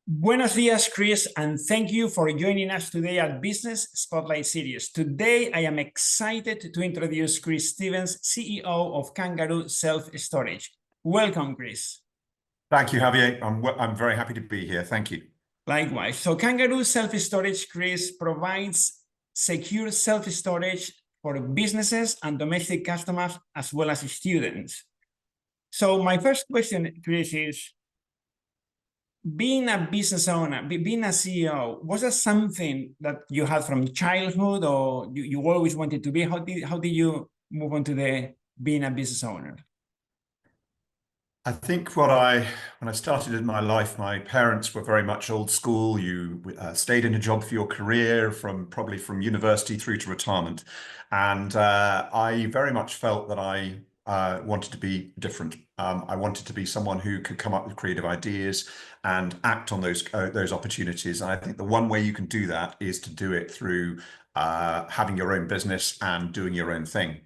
Buenos dias, Chris, and thank you for joining us today at Business Spotlight Series. Today, I am excited to introduce Chris Stevens, CEO of Kangaroo Self Storage. Welcome, Chris. Thank you, Javier. I'm very happy to be here. Thank you. Likewise. So Kangaroo Self Storage, Chris, provides secure self-storage for businesses and domestic customers as well as students. So my first question, Chris, is, being a business owner, being a CEO, was that something that you had from childhood, or you always wanted to be? How did you move on to the being a business owner? I think when I started in my life, my parents were very much old school. You stayed in a job for your career probably from university through to retirement. And I very much felt that I wanted to be different. I wanted to be someone who could come up with creative ideas and act on those opportunities. And I think the one way you can do that is to do it through having your own business and doing your own thing.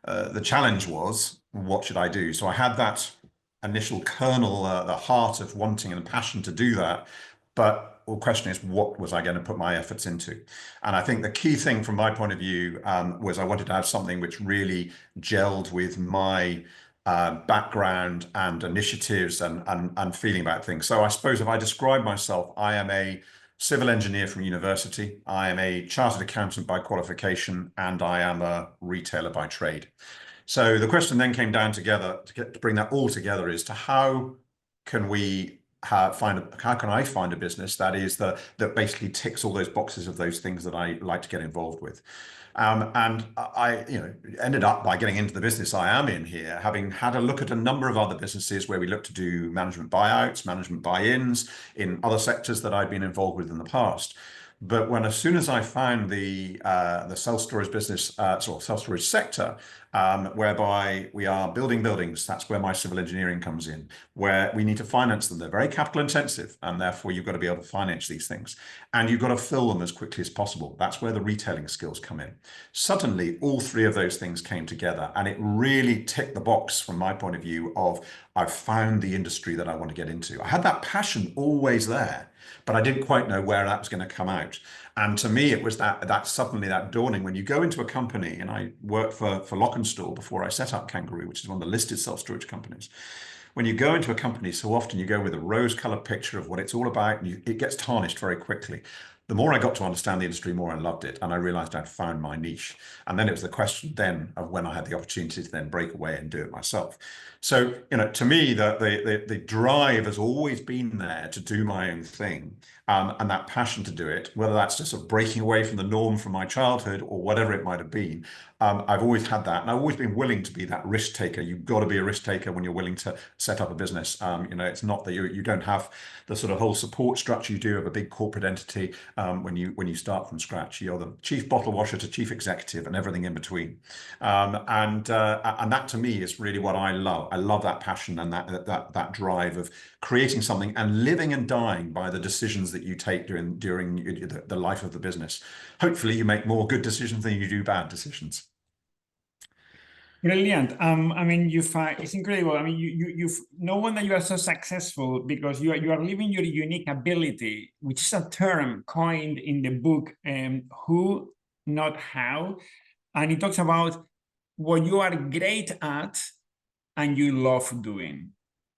The challenge was, what should I do? So I had that initial kernel, the heart of wanting and the passion to do that. But the question is, what was I going to put my efforts into? And I think the key thing from my point of view was I wanted to have something which really gelled with my background and initiatives and feeling about things. So I suppose if I describe myself, I am a civil engineer from university. I am a chartered accountant by qualification, and I am a retailer by trade. So the question then came down together to bring that all together is to how can we how can I find a business that basically ticks all those boxes of those things that I like to get involved with. And I ended up by getting into the business I am in here, having had a look at a number of other businesses where we look to do management buyouts, management buy-ins in other sectors that I've been involved with in the past. But as soon as I found the self-storage business, self-storage sector, whereby we are building buildings, that's where my civil engineering comes in, where we need to finance them. They're very capital intensive, and therefore you've got to be able to finance these things. And you've got to fill them as quickly as possible. That's where the retailing skills come in. Suddenly, all three of those things came together, and it really ticked the box from my point of view of, I've found the industry that I want to get into. I had that passion always there, but I didn't quite know where that was going to come out. And to me, it was that suddenly that dawning when you go into a company, and I worked for Lock&Store before I set up Kangaroo, which is one of the listed self-storage companies. When you go into a company, so often you go with a rose-colored picture of what it's all about, and it gets tarnished very quickly. The more I got to understand the industry, the more I loved it, and I realized I'd found my niche. And then it was the question then of when I had the opportunity to then break away and do it myself. So, to me, the drive has always been there to do my own thing, and that passion to do it, whether that's just sort of breaking away from the norm from my childhood or whatever it might have been. I've always had that, and I've always been willing to be that risk taker. You've got to be a risk taker when you're willing to set up a business. It's not that you don't have the sort of whole support structure you do of a big corporate entity when you start from scratch. You're the chief bottle washer to chief executive and everything in between. And that to me is really what I love. I love that passion and that drive of creating something and living and dying by the decisions that you take during the life of the business. Hopefully you make more good decisions than you do bad decisions. Brilliant. It's incredible. I mean, you've no wonder you are so successful, because you are living your unique ability, which is a term coined in the book, Who, Not How. And it talks about what you are great at and you love doing.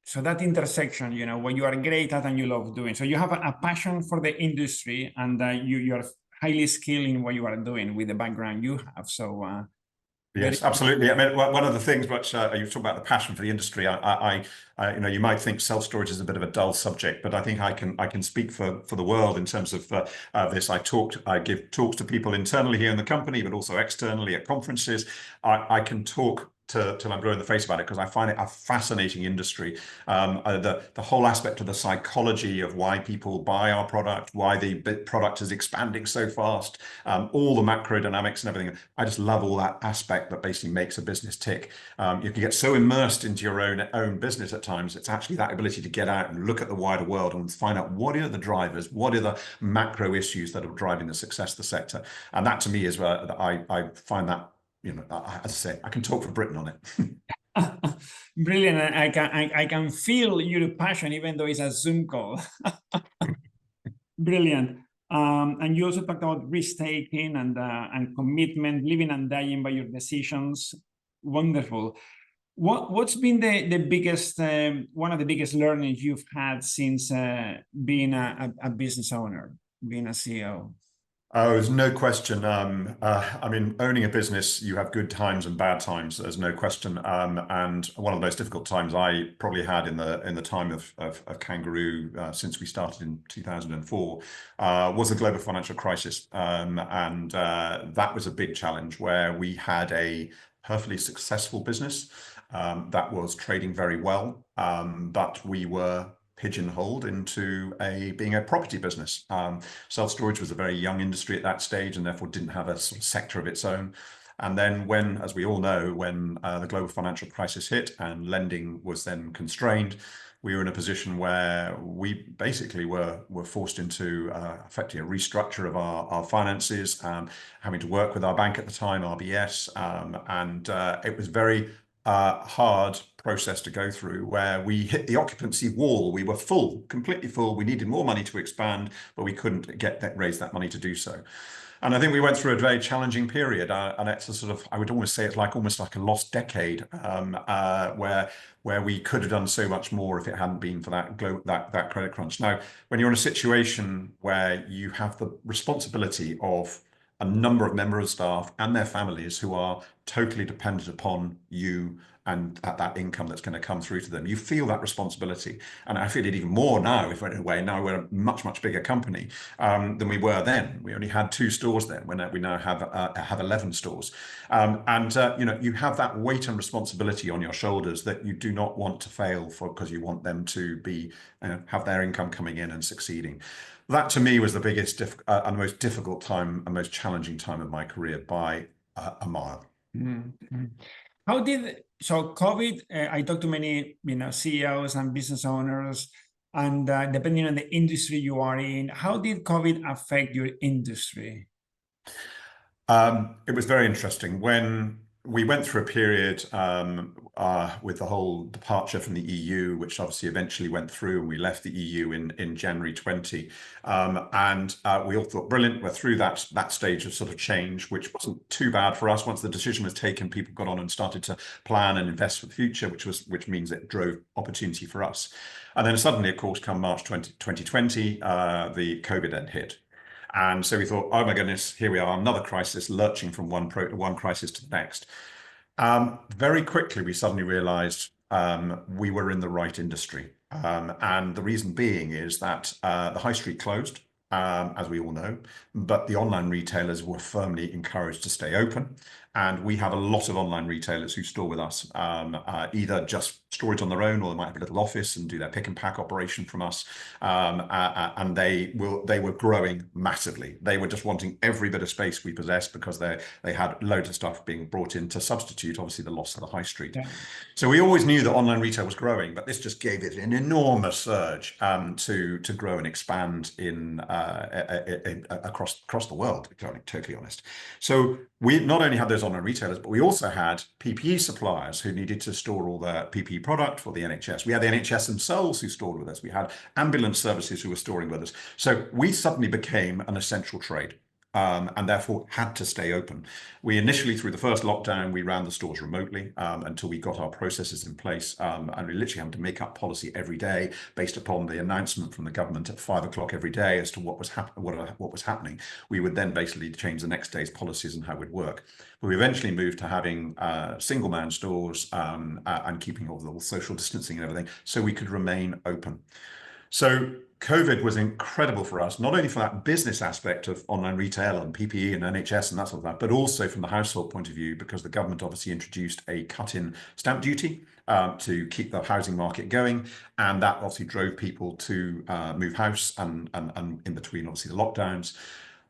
So that intersection, what you are great at and you love doing. So you have a passion for the industry, and you are highly skilled in what you are doing with the background you have. So yes, absolutely. I mean, one of the things which you talk about the passion for the industry. You might think self-storage is a bit of a dull subject, but I think I can speak for the world in terms of this. I give talks to people internally here in the company, but also externally at conferences. I can talk till I'm blue in the face about it, because I find it a fascinating industry. The whole aspect of the psychology of why people buy our product, why the product is expanding so fast, all the macro dynamics and everything. I just love all that aspect that basically makes a business tick. You can get so immersed into your own business at times. It's actually that ability to get out and look at the wider world and find out what are the drivers, what are the macro issues that are driving the success of the sector. And that to me is where I find that, as I say, I can talk for Britain on it. Brilliant. I can feel your passion, even though it's a Zoom call. Brilliant. And you also talked about risk taking and commitment, living and dying by your decisions. Wonderful. What's been the biggest one of the biggest learnings you've had since being a business owner, being a CEO? Oh, there's no question. I mean, owning a business, you have good times and bad times. There's no question. And one of the most difficult times I probably had in the time of Kangaroo since we started in 2004 was the global financial crisis, and that was a big challenge where we had a perfectly successful business that was trading very well, but we were pigeonholed into being a property business. Self-storage was a very young industry at that stage and therefore didn't have a sort of sector of its own. And then when, as we all know, when the global financial crisis hit and lending was then constrained, we were in a position where we basically were forced into effectively a restructure of our finances, having to work with our bank at the time, RBS, and it was very hard process to go through where we hit the occupancy wall. We were full, completely full. We needed more money to expand, but we couldn't raise that money to do so. And I think we went through a very challenging period, and it's a sort of, I would almost say it's like almost like a lost decade, where we could have done so much more if it hadn't been for that credit crunch. Now, when you're in a situation where you have the responsibility of a number of members of staff and their families who are totally dependent upon you and that income that's going to come through to them, you feel that responsibility. And I feel it even more now, if in a way, now we're a much, much bigger company than we were then. We only had 2 stores then, when we now have 11 stores. You have that weight and responsibility on your shoulders that you do not want to fail for, because you want them to be have their income coming in and succeeding. That to me was the biggest and most difficult time and most challenging time of my career by a mile. Mm-hmm. So COVID, I talked to many, CEOs and business owners, and depending on the industry you are in, how did COVID affect your industry? It was very interesting when we went through a period with the whole departure from the EU, which obviously eventually went through, and we left the EU in January 20. We all thought, brilliant, we're through that stage of sort of change, which wasn't too bad for us. Once the decision was taken, people got on and started to plan and invest for the future, which means it drove opportunity for us. And then suddenly, of course, come March 2020, the COVID then hit. And so we thought, oh my goodness, here we are, another crisis, lurching from one crisis to the next. Very quickly, we suddenly realized we were in the right industry. And the reason being is that the high street closed, as we all know, but the online retailers were firmly encouraged to stay open. And we have a lot of online retailers who store with us, either just storage on their own, or they might have a little office and do their pick and pack operation from us. And they were growing massively. They were just wanting every bit of space we possessed, because they had loads of stuff being brought in to substitute, obviously, the loss of the high street. Yeah. So we always knew that online retail was growing, but this just gave it an enormous surge to grow and expand across the world, to be totally honest. So we not only had those online retailers, but we also had PPE suppliers who needed to store all their PPE product for the NHS. We had the NHS themselves who stored with us. We had ambulance services who were storing with us. So we suddenly became an essential trade. And therefore had to stay open. We initially, through the first lockdown, we ran the stores remotely until we got our processes in place, and we literally had to make up policy every day based upon the announcement from the government at 5 o'clock every day as to what was happening. We would then basically change the next day's policies and how it would work. But we eventually moved to having single man stores and keeping all the social distancing and everything, so we could remain open. So COVID was incredible for us, not only for that business aspect of online retail and PPE and NHS and that sort of that, but also from the household point of view, because the government obviously introduced a cut in stamp duty to keep the housing market going. And that obviously drove people to move house and in between, obviously, the lockdowns.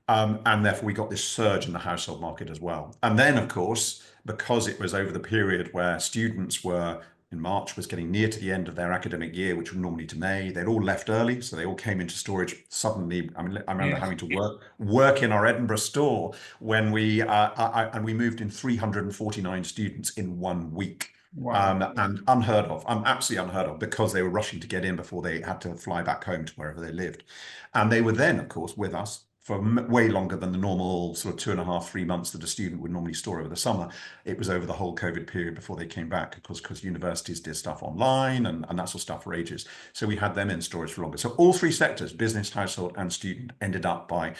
And therefore, we got this surge in the household market as well. And then, of course, because it was over the period where students were in March, was getting near to the end of their academic year, which was normally to May. They'd all left early, so they all came into storage suddenly. I mean, I remember having to work in our Edinburgh store when we moved in 349 students in 1 week. Wow. and unheard of, absolutely unheard of, because they were rushing to get in before they had to fly back home to wherever they lived. And they were then, of course, with us for way longer than the normal sort of 2.5, 3 months that a student would normally store over the summer. It was over the whole COVID period before they came back, because universities did stuff online and that sort of stuff for ages. So we had them in storage for longer. So all three sectors, business, household, and student, ended up by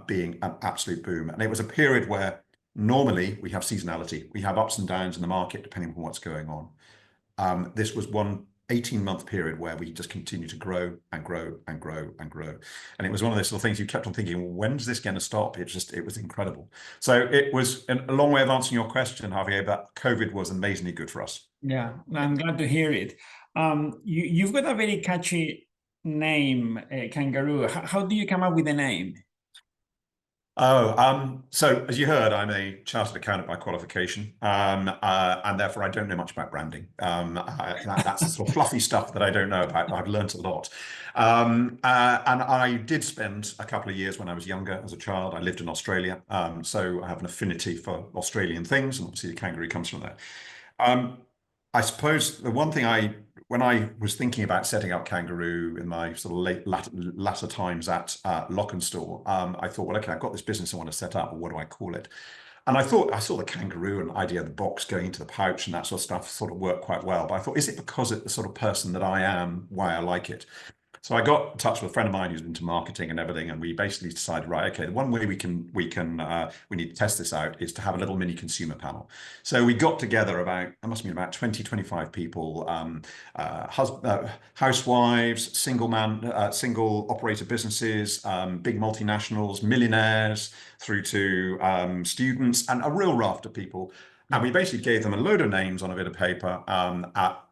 being an absolute boom. And it was a period where normally we have seasonality. We have ups and downs in the market depending on what's going on. This was one 18-month period where we just continued to grow and grow and grow and grow. And it was one of those sort of things you kept on thinking, well, when's this going to stop? It was incredible. So it was a long way of answering your question, Javier, but COVID was amazingly good for us. Yeah, I'm glad to hear it. You've got a very catchy name, Kangaroo. How do you come up with the name? So as you heard, I'm a chartered accountant by qualification, and therefore I don't know much about branding. That's the sort of fluffy stuff that I don't know about. I've learnt a lot. And I did spend a couple of years when I was younger as a child. I lived in Australia, so I have an affinity for Australian things, and obviously the kangaroo comes from there. I suppose the one thing when I was thinking about setting up Kangaroo in my sort of latter times at Lock&Store, I thought, well, okay, I've got this business I want to set up, but what do I call it? And I thought, I saw the kangaroo and the idea of the box going into the pouch and that sort of stuff sort of worked quite well. But I thought, is it because it's the sort of person that I am, why I like it? So I got in touch with a friend of mine who's into marketing and everything, and we basically decided, right, okay, the one way we need to test this out is to have a little mini consumer panel. So we got together it must have been about 20, 25 people, housewives, single operator businesses, big multinationals, millionaires, through to students, and a real raft of people. And we basically gave them a load of names on a bit of paper,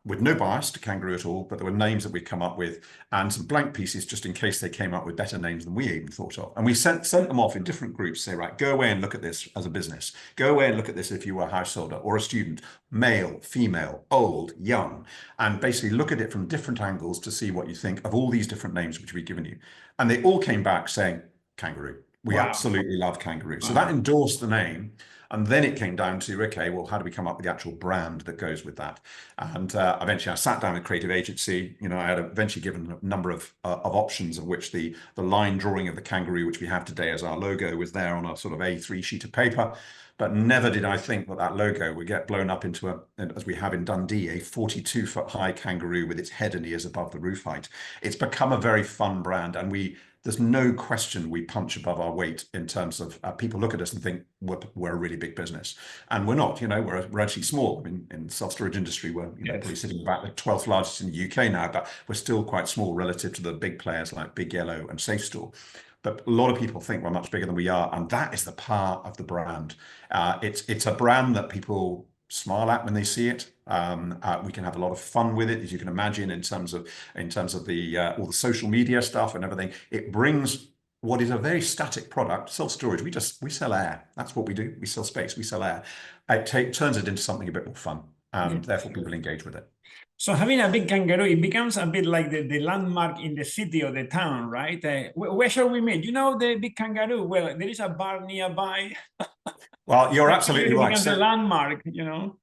with no bias to Kangaroo at all, but there were names that we'd come up with and some blank pieces just in case they came up with better names than we even thought of. And we sent them off in different groups, say, right, go away and look at this as a business. Go away and look at this if you were a householder or a student, male, female, old, young, and basically look at it from different angles to see what you think of all these different names which we've given you. And they all came back saying, Kangaroo. We absolutely love Kangaroo. So that endorsed the name. And then it came down to, okay, well, how do we come up with the actual brand that goes with that? And eventually I sat down with a creative agency. I had eventually given a number of options, of which the line drawing of the kangaroo, which we have today as our logo, was there on a sort of A3 sheet of paper. But never did I think that logo would get blown up into as we have in Dundee, a 42-foot high kangaroo with its head and ears above the roof height. It's become a very fun brand, and there's no question we punch above our weight in terms of people look at us and think we're a really big business, and we're not. We're actually small. I mean, in the self-storage industry, we're probably sitting about the 12th largest in the UK now, but we're still quite small relative to the big players like Big Yellow and Safe Store. But a lot of people think we're much bigger than we are, and that is the power of the brand. It's a brand that people smile at when they see it. We can have a lot of fun with it, as you can imagine, in terms of the all the social media stuff and everything. It brings what is a very static product, self-storage. We sell air. That's what we do. We sell space. We sell air. It turns it into something a bit more fun, and therefore people engage with it. So having a big kangaroo, it becomes a bit like the landmark in the city or the town, right? Where shall we meet? The big kangaroo? Well, there is a bar nearby. Well, you're absolutely right. It becomes a landmark,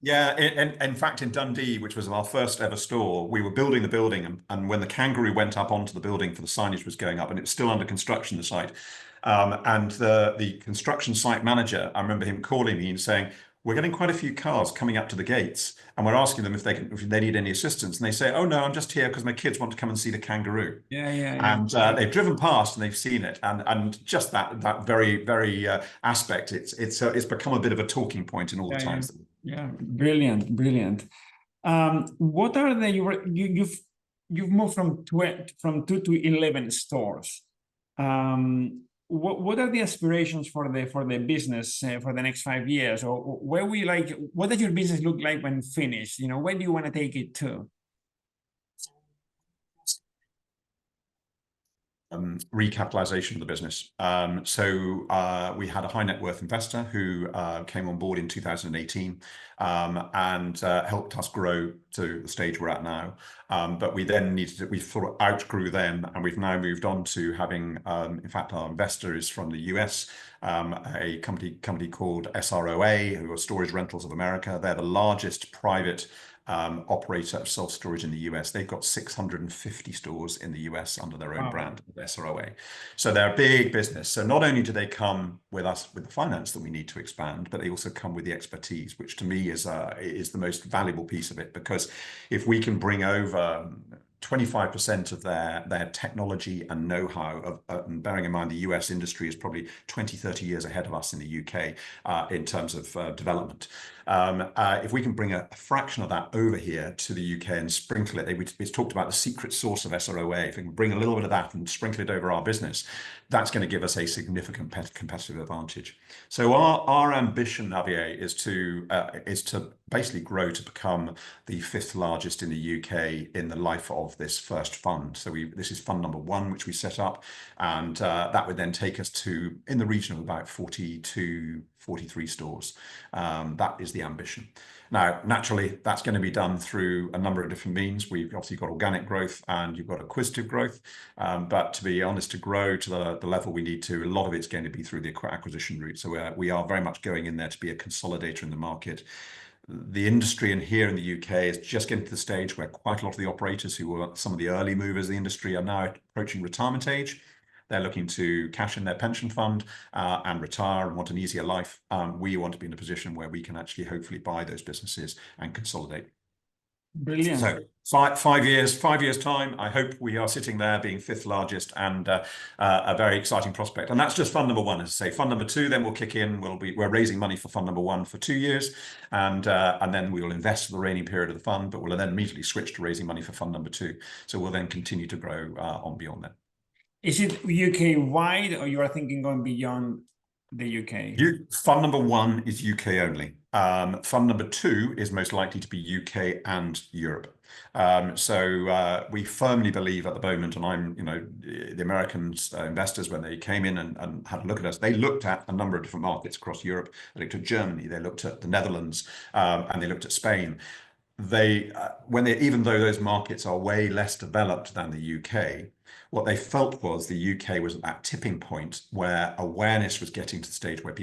Yeah, in fact, in Dundee, which was our first ever store, we were building the building, and when the kangaroo went up onto the building for the signage was going up, and it was still under construction, the site, and the construction site manager, I remember him calling me and saying, we're getting quite a few cars coming up to the gates, and we're asking them if they need any assistance, and they say, oh no, I'm just here because my kids want to come and see the kangaroo. And they've driven past and they've seen it, and just that very, very aspect, it's become a bit of a talking point in all the times. Yeah, brilliant. What are you've moved from 2 to 11 stores. What are the aspirations for the business for the next 5 years, or what does your business look like when finished? Where do you want to take it to? Recapitalization of the business. So we had a high net worth investor who came on board in 2018 and helped us grow to the stage we're at now. But we sort of outgrew them, and we've now moved on to having, in fact, our investor is from the US, a company called SROA, who are Storage Rentals of America. They're the largest private operator of self-storage in the US. They've got 650 stores in the US under their own Wow. brand of SROA. So they're a big business. So not only do they come with us with the finance that we need to expand, but they also come with the expertise, which to me is the most valuable piece of it. Because if we can bring over 25% of their technology and know-how, and bearing in mind the US industry is probably 20, 30 years ahead of us in the UK in terms of development. If we can bring a fraction of that over here to the UK and sprinkle it, it's talked about the secret sauce of SROA. If we can bring a little bit of that and sprinkle it over our business, that's going to give us a significant competitive advantage. So our ambition, Javier, is to basically grow to become the 5th largest in the UK in the life of this first fund. So this is fund number 1, which we set up, and that would then take us to in the region of about 42, 43 stores. That is the ambition. Now, naturally, that's going to be done through a number of different means. We've obviously got organic growth and you've got acquisitive growth. But to be honest, to grow to the level we need to, a lot of it's going to be through the acquisition route. So we are very much going in there to be a consolidator in the market. The industry and here in the UK is just getting to the stage where quite a lot of the operators who were some of the early movers of the industry are now approaching retirement age. They're looking to cash in their pension fund and retire and want an easier life. We want to be in a position where we can actually hopefully buy those businesses and consolidate. Brilliant. So 5 years time, I hope we are sitting there being 5th largest and a very exciting prospect. And that's just fund number 1, as I say. Fund number 2 then will kick in. We're raising money for fund number 1 for 2 years, and then we will invest for the reigning period of the fund, but we'll then immediately switch to raising money for fund number 2. So we'll then continue to grow on beyond that. Is it UK wide, or you are thinking going beyond the UK? Fund number 1 is UK only. Fund number 2 is most likely to be UK and Europe. So we firmly believe at the moment, and the Americans investors, when they came in and had a look at us, they looked at a number of different markets across Europe. They looked at Germany, they looked at the Netherlands, and they looked at Spain. Even though those markets are way less developed than the UK, what they felt was the UK was at that tipping point where awareness was getting to the stage where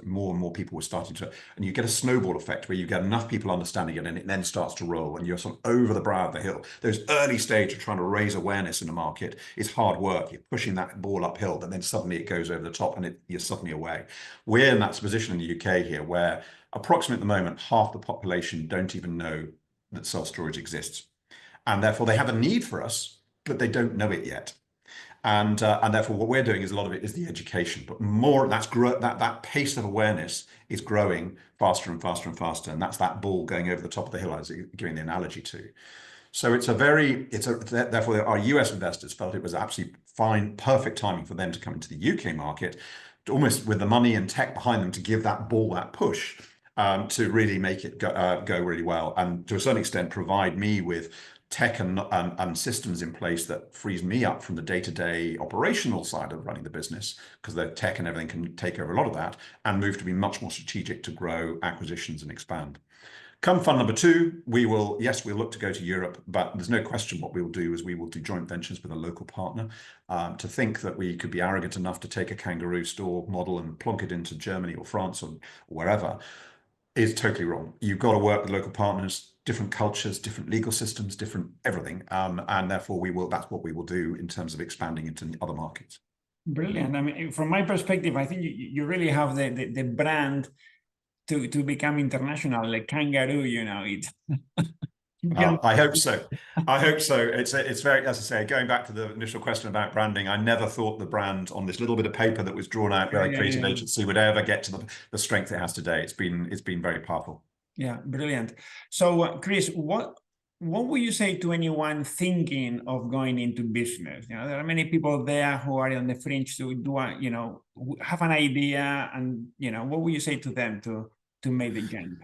more and more people were starting to, and you get a snowball effect where you get enough people understanding it and it then starts to roll and you're sort of over the brow of the hill. Those early stage of trying to raise awareness in the market is hard work. You're pushing that ball uphill, but then suddenly it goes over the top and you're suddenly away. We're in that position in the UK here where approximately at the moment, half the population don't even know that self-storage exists. And therefore they have a need for us, but they don't know it yet. And therefore what we're doing is a lot of it is the education, but more that pace of awareness is growing faster and faster and faster. And that's that ball going over the top of the hill, as giving the analogy to. So therefore our US investors felt it was absolutely fine, perfect timing for them to come into the UK market, almost with the money and tech behind them to give that ball that push to really make it go really well. And to a certain extent, provide me with tech and systems in place that frees me up from the day-to-day operational side of running the business, because the tech and everything can take over a lot of that and move to be much more strategic to grow acquisitions and expand. Come fund number 2, we'll look to go to Europe, but there's no question what we will do is we will do joint ventures with a local partner. To think that we could be arrogant enough to take a Kangaroo store model and plonk it into Germany or France or wherever is totally wrong. You've got to work with local partners, different cultures, different legal systems, different everything. And therefore that's what we will do in terms of expanding into other markets. Brilliant. I mean, from my perspective, I think you really have the brand to become international, like Kangaroo, I hope so. I hope so. It's very, as I say, going back to the initial question about branding, I never thought the brand on this little bit of paper that was drawn out by a creative agency would ever get to the strength it has today. It's been very powerful. Yeah, brilliant. So, Chris, what would you say to anyone thinking of going into business? There are many people there who are on the fringe to have an idea, and what would you say to them to make the jump?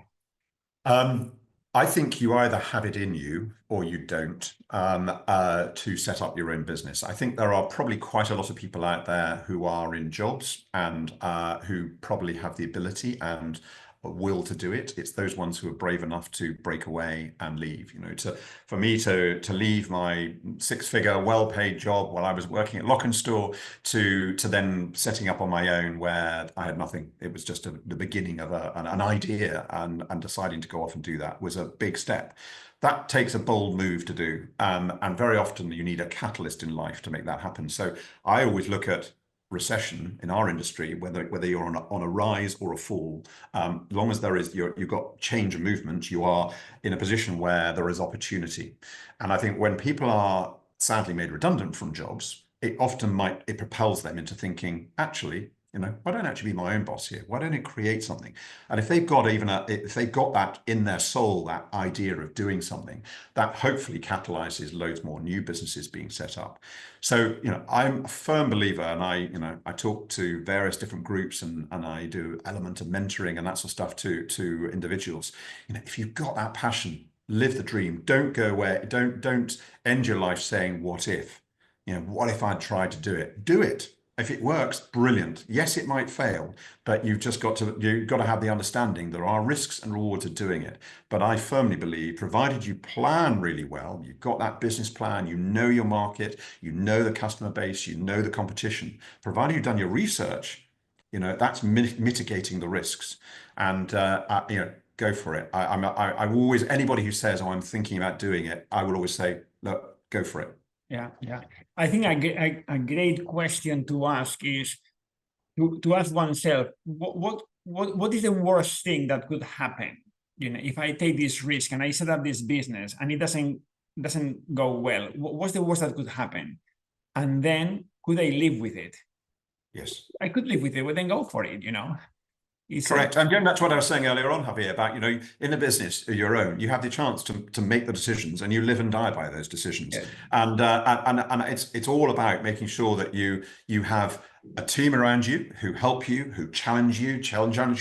I think you either have it in you or you don't to set up your own business. I think there are probably quite a lot of people out there who are in jobs and who probably have the ability and will to do it. It's those ones who are brave enough to break away and leave. You know, for me to leave my six-figure, well-paid job while I was working at Lock and Store to then setting up on my own where I had nothing. It was just the beginning of an idea, and deciding to go off and do that was a big step. That takes a bold move to do, and very often you need a catalyst in life to make that happen. So I always look at recession in our industry, whether you're on a rise or a fall, long as there is you've got change and movement, you are in a position where there is opportunity. And I think when people are sadly made redundant from jobs, it propels them into thinking, actually, you know, why don't I actually be my own boss here? Why don't I create something? And if they've got that in their soul, that idea of doing something, that hopefully catalyzes loads more new businesses being set up. So, you know, I'm a firm believer, and I talk to various different groups, and I do element of mentoring and that sort of stuff to individuals. You know, if you've got that passion, live the dream. Don't go away. Don't end your life saying, what if? You know, what if I'd tried to do it? Do it. If it works, brilliant. Yes, it might fail, but you've got to have the understanding there are risks and rewards of doing it. But I firmly believe, provided you plan really well, you've got that business plan, you know your market, you know the customer base, you know the competition, provided you've done your research, you know, that's mitigating the risks. And you know, go for it. I'm always, anybody who says, oh, I'm thinking about doing it, I will always say, look, go for it. Yeah, yeah. I think a great question to ask is to ask oneself, what is the worst thing that could happen? You know, if I take this risk and I set up this business and it doesn't go well, what's the worst that could happen? And then could I live with it? Yes. I could live with it, but then go for it, you know. Correct. And going back to what I was saying earlier on, Javier, about, you know, in a business of your own, you have the chance to make the decisions, and you live and die by those decisions. Yeah. And it's all about making sure that you have a team around you who help you, who challenge your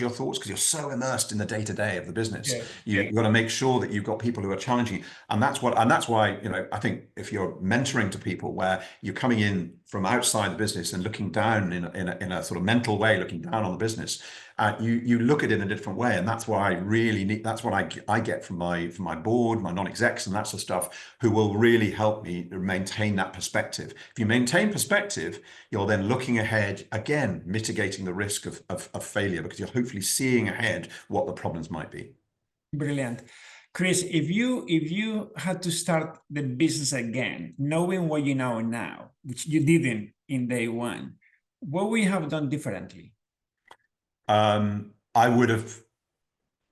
thoughts, because you're so immersed in the day-to-day of the business. Yeah. You've got to make sure that you've got people who are challenging you. And that's why, you know, I think if you're mentoring to people where you're coming in from outside the business and looking down in a sort of mental way, looking down on the business, you look at it in a different way. And that's why I really need, that's what I get from my board, my non-execs and that sort of stuff, who will really help me maintain that perspective. If you maintain perspective, you're then looking ahead, again, mitigating the risk of failure, because you're hopefully seeing ahead what the problems might be. Brilliant. Chris, if you had to start the business again, knowing what you know now, which you didn't in day one, what would you have done differently? I would have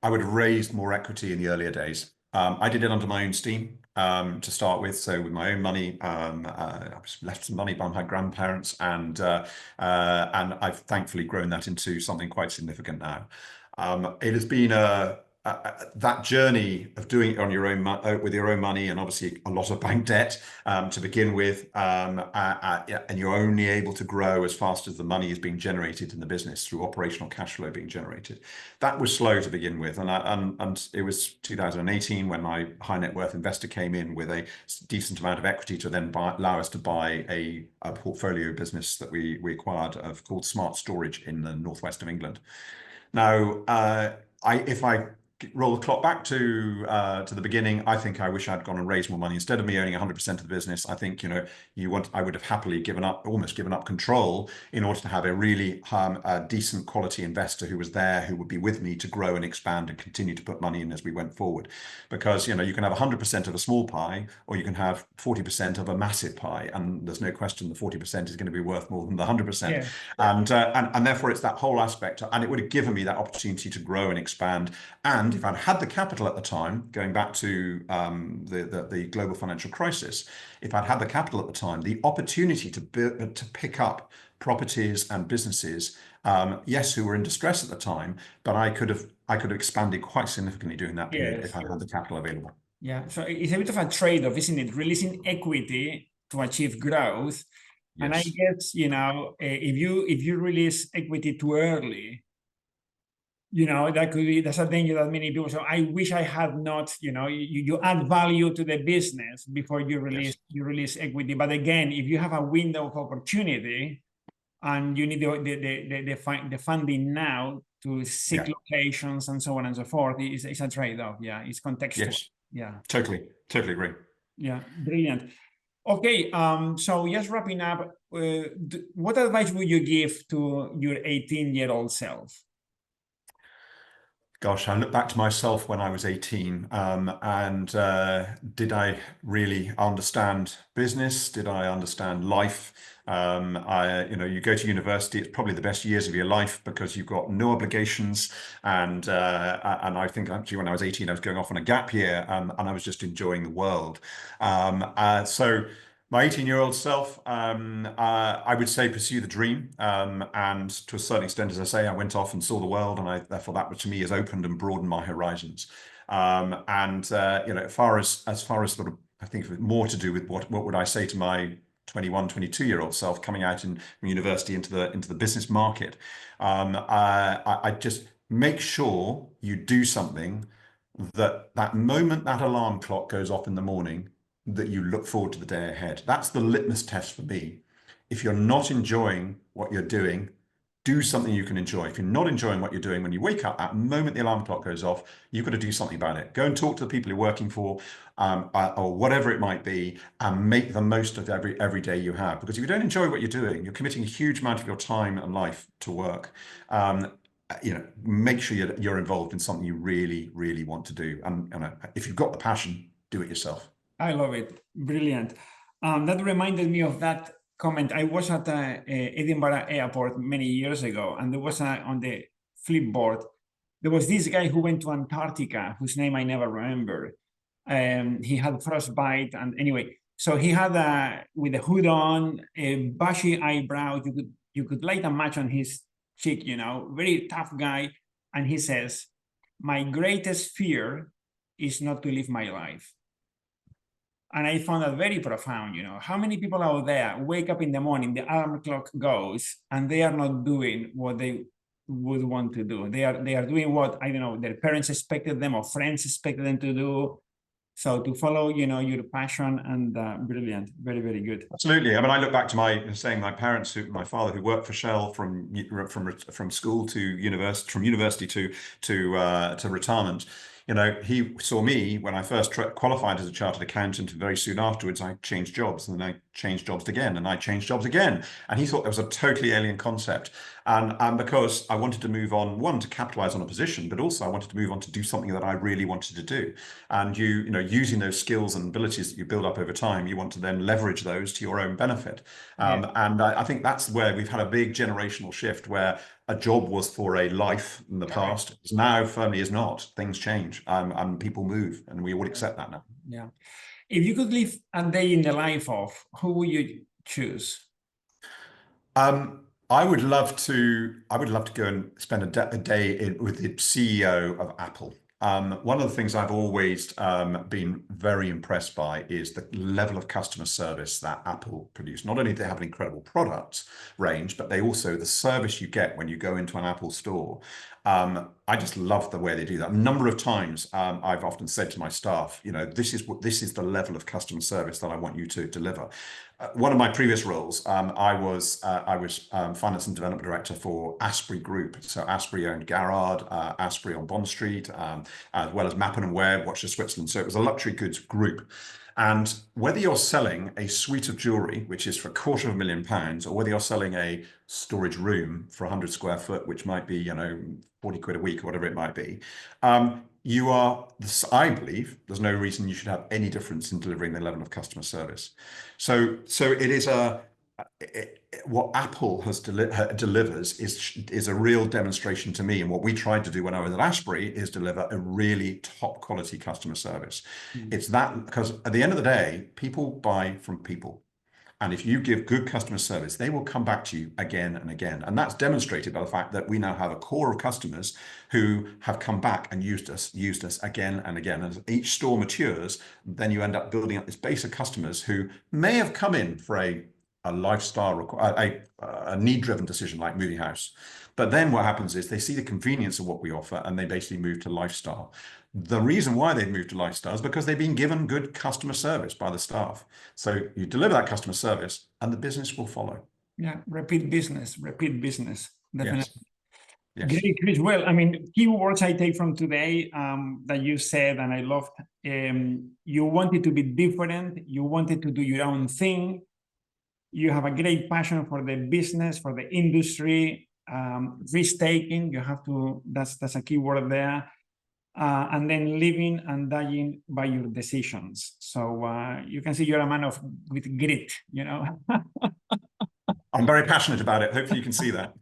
raised more equity in the earlier days. I did it under my own steam to start with. So with my own money, I was left some money by my grandparents, and I've thankfully grown that into something quite significant now. It has been that journey of doing it on your own with your own money, and obviously a lot of bank debt to begin with, and you're only able to grow as fast as the money is being generated in the business through operational cash flow being generated. That was slow to begin with, and it was 2018 when my high net worth investor came in with a decent amount of equity to then allow us to buy a portfolio business that we acquired called Smart Storage in the northwest of England. Now, if I roll the clock back to the beginning, I think I wish I'd gone and raised more money. Instead of me owning 100% of the business, I think, you know, I would have happily almost given up control in order to have a really decent quality investor who was there, who would be with me to grow and expand and continue to put money in as we went forward. Because, you know, you can have 100% of a small pie, or you can have 40% of a massive pie, and there's no question the 40% is going to be worth more than the 100%. Yeah. And therefore it's that whole aspect, and it would have given me that opportunity to grow and expand. And if I'd had the capital at the time, going back to the global financial crisis, if I'd had the capital at the time, the opportunity to pick up properties and businesses, yes, who were in distress at the time, but I could have expanded quite significantly during that period if I had the capital available. Yeah, so it's a bit of a trade-off, isn't it? Releasing equity to achieve growth. Yes. And I guess, you know, if you release equity too early, you know, that's a danger that many people. So I wish I had not, you know, you add value to the business before you release equity. But again, if you have a window of opportunity and you need the funding now, to seek locations and so on and so forth. It's a trade-off. Yeah, it's contextual. Yes, Yeah, totally agree. yeah, brilliant. Okay, so just wrapping up, what advice would you give to your 18-year-old self? Gosh, I look back to myself when I was 18, and did I really understand business? Did I understand life? You go to university, it's probably the best years of your life because you've got no obligations. And I think actually when I was 18, I was going off on a gap year, and I was just enjoying the world. So my 18-year-old self, I would say pursue the dream. And to a certain extent, as I say, I went off and saw the world, and therefore that to me has opened and broadened my horizons. As far as sort of, I think more to do with what would I say to my 21, 22-year-old self coming out from university into the business market. I just make sure you do something that moment that alarm clock goes off in the morning, that you look forward to the day ahead. That's the litmus test for me. If you're not enjoying what you're doing, do something you can enjoy. If you're not enjoying what you're doing, when you wake up, that moment the alarm clock goes off, you've got to do something about it. Go and talk to the people you're working for, or whatever it might be, and make the most of every day you have. Because if you don't enjoy what you're doing, you're committing a huge amount of your time and life to work. Make sure you're involved in something you really, really want to do. And if you've got the passion, do it yourself. I love it. Brilliant. That reminded me of that comment. I was at Edinburgh Airport many years ago, and there was on the flipboard, there was this guy who went to Antarctica, whose name I never remember. He had frostbite, and anyway, so he had with a hood on, a bushy eyebrow. You could light a match on his cheek, very tough guy. And he says, "My greatest fear is not to live my life." And I found that very profound. How many people out there wake up in the morning, the alarm clock goes, and they are not doing what they would want to do. They are doing what, I don't know, their parents expected them or friends expected them to do. So to follow, your passion, and brilliant, very, very good. Absolutely. I mean, I look back to my parents, my father who worked for Shell from school to university, from university to retirement. He saw me when I first qualified as a chartered accountant, and very soon afterwards I changed jobs, and then I changed jobs again, and I changed jobs again. And he thought that was a totally alien concept. And because I wanted to move on, one, to capitalize on a position, but also I wanted to move on to do something that I really wanted to do. And using those skills and abilities that you build up over time, you want to then leverage those to your own benefit. And I think that's where we've had a big generational shift, where a job was for a life in the past. Now firmly is not. Things change, and people move, and we all accept that now. Yeah. If you could live a day in the life of, who would you choose? I would love to go and spend a day with the CEO of Apple. One of the things I've always been very impressed by is the level of customer service that Apple produce. Not only do they have an incredible product range, but the service you get when you go into an Apple store. I just love the way they do that. A number of times, I've often said to my staff, this is the level of customer service that I want you to deliver. One of my previous roles, I was finance and development director for Asprey Group. So Asprey owned Garrard, Asprey on Bond Street, as well as Mappin and Webb, Watches of Switzerland. So it was a luxury goods group. And whether you're selling a suite of jewelry, which is for £250,000, or whether you're selling a storage room for 100 square foot, which might be, 40 quid a week or whatever it might be, I believe there's no reason you should have any difference in delivering the level of customer service. So it is what Apple delivers is a real demonstration to me, and what we tried to do when I was at Asprey is deliver a really top quality customer service. It's that, because at the end of the day, people buy from people. And if you give good customer service, they will come back to you again and again. And that's demonstrated by the fact that we now have a core of customers who have come back and used us again and again. As each store matures, then you end up building up this base of customers who may have come in for a lifestyle, a need-driven decision like moving house. But then what happens is they see the convenience of what we offer, and they basically move to lifestyle. The reason why they've moved to lifestyle is because they've been given good customer service by the staff. So you deliver that customer service and the business will follow. Yeah, repeat business, definitely. Yes. Yes. Great, Chris. Well, I mean, key words I take from today that you said, and I loved, you wanted to be different. You wanted to do your own thing. You have a great passion for the business, for the industry, risk-taking. You have to, that's a key word there. And then living and dying by your decisions. So you can see you're a man with grit, you know. I'm very passionate about it. Hopefully you can see that.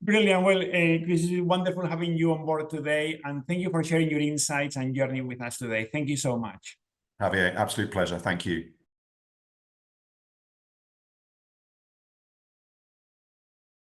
Brilliant. Well, Chris, it's wonderful having you on board today. And thank you for sharing your insights and journey with us today. Thank you so much. Javier, absolute pleasure. Thank you.